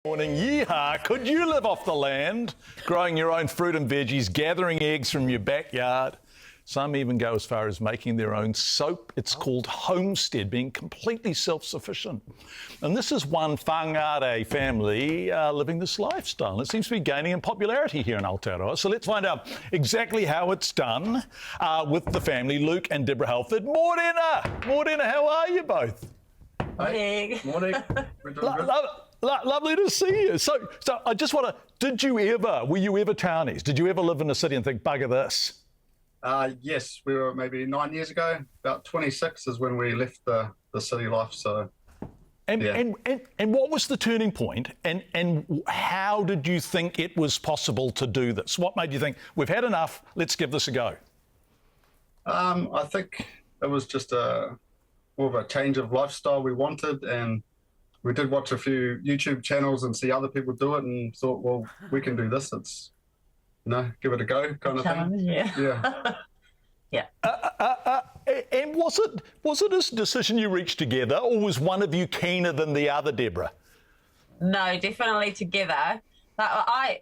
Morning, yeehaw. Could you live off the land, growing your own fruit and veggies, gathering eggs from your backyard? Some even go as far as making their own soap. It's called Homestead, being completely self-sufficient. And this is one whangare family living this lifestyle. And it seems to be gaining in popularity here in Aotearoa. So let's find out exactly how it's done with the family, Luke and Deborah Alford. Morena! Morena, how are you both? Morning. Morning. We're doing good. Lovely to see you. So I just want to, were you ever townies? Did you ever live in a city and think, bugger this? Yes, we were maybe 9 years ago. About 26 is when we left the city life. So, and what was the turning point? And how did you think it was possible to do this? What made you think, we've had enough, let's give this a go? I think it was just more of a change of lifestyle we wanted, and we did watch a few YouTube channels and see other people do it, and thought, well, we can do this. It's, give it a go kind of thing. Yeah. Yeah. And was it a decision you reached together, or was one of you keener than the other, Deborah? No, definitely together. But I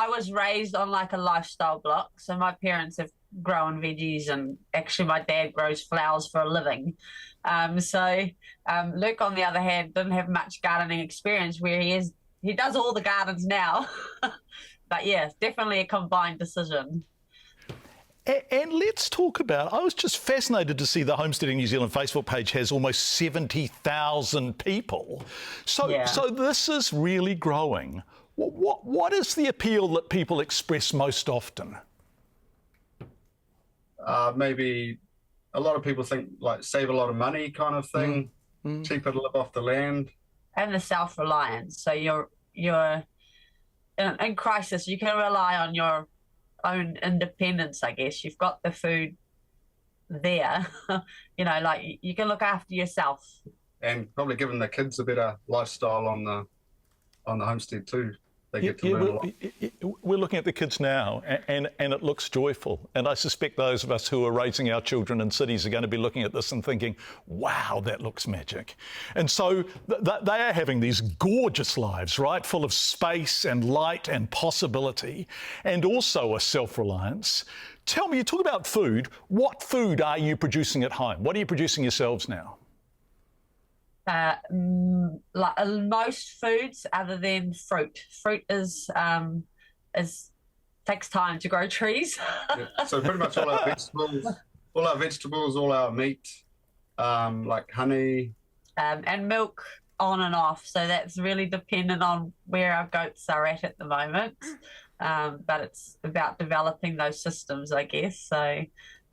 was raised on like a lifestyle block. So my parents have grown veggies, and actually my dad grows flowers for a living. Luke, on the other hand, didn't have much gardening experience, where he does all the gardens now. But yeah, definitely a combined decision. And let's talk about, I was just fascinated to see the Homesteading New Zealand Facebook page has almost 70,000 people. So this is really growing. What is the appeal that people express most often? Maybe a lot of people think like save a lot of money kind of thing, cheaper to live off the land. And the self-reliance. So you're in crisis, you can rely on your own independence, I guess. You've got the food there, like you can look after yourself. And probably giving the kids a better lifestyle on the homestead too. They get to learn a lot. We're looking at the kids now, and it looks joyful. And I suspect those of us who are raising our children in cities are going to be looking at this and thinking, wow, that looks magic. And so they are having these gorgeous lives, right, full of space and light and possibility, and also a self-reliance. Tell me, you talk about food. What food are you producing at home? What are you producing yourselves now? Like most foods other than fruit. Fruit is takes time to grow trees. Yeah, so pretty much all our vegetables, all our meat, like honey. And milk on and off. So that's really dependent on where our goats are at the moment. But it's about developing those systems, I guess. So,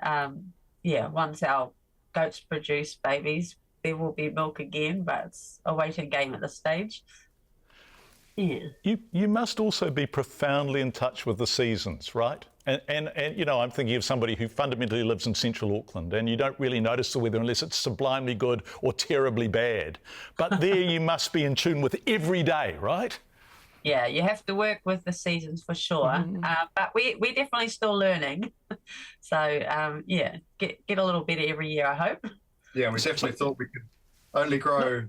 once our goats produce babies, there will be milk again, but it's a waiting game at this stage. Yeah. You must also be profoundly in touch with the seasons, right? And I'm thinking of somebody who fundamentally lives in central Auckland, and you don't really notice the weather unless it's sublimely good or terribly bad. But there you must be in tune with every day, right? Yeah, you have to work with the seasons for sure. But we're definitely still learning. So, get a little better every year, I hope. Yeah, we definitely thought we could only grow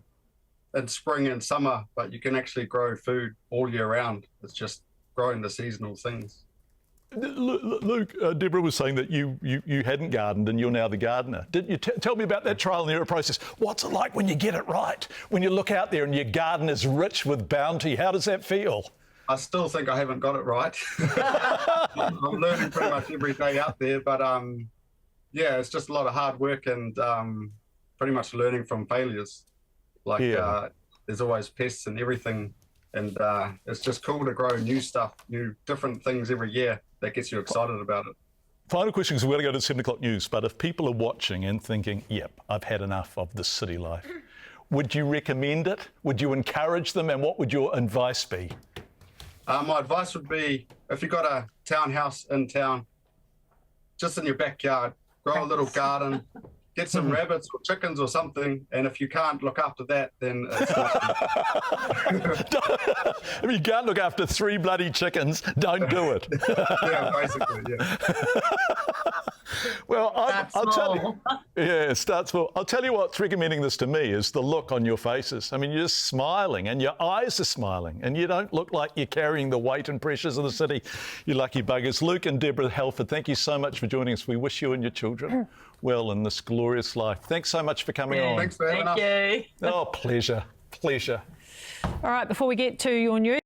in spring and summer, but you can actually grow food all year round. It's just growing the seasonal things. Luke, Deborah was saying that you hadn't gardened and you're now the gardener. Didn't you tell me about that trial and error process? What's it like when you get it right? When you look out there and your garden is rich with bounty, how does that feel? I still think I haven't got it right. I'm learning pretty much every day out there, but it's just a lot of hard work and pretty much learning from failures. There's always pests and everything, and it's just cool to grow new stuff, different things every year that gets you excited about it. Final question, because we're going to go to the 7 o'clock news, but if people are watching and thinking, yep, I've had enough of this city life, would you recommend it? Would you encourage them? And what would your advice be? My advice would be, if you've got a townhouse in town, just in your backyard, grow a little garden, get some rabbits or chickens or something, and if you can't look after that, then it's not. If you can't look after 3 bloody chickens, don't do it. Yeah, basically, yeah. Well, I'll tell you. Small. Yeah, start small. I'll tell you what's recommending this to me is the look on your faces. I mean, you're just smiling and your eyes are smiling and you don't look like you're carrying the weight and pressures of the city. You lucky buggers. Luke and Deborah Halford, thank you so much for joining us. We wish you and your children well in this glorious life. Thanks so much for coming on. Thanks for having us. Thank you. Oh, pleasure. Pleasure. All right, before we get to your news.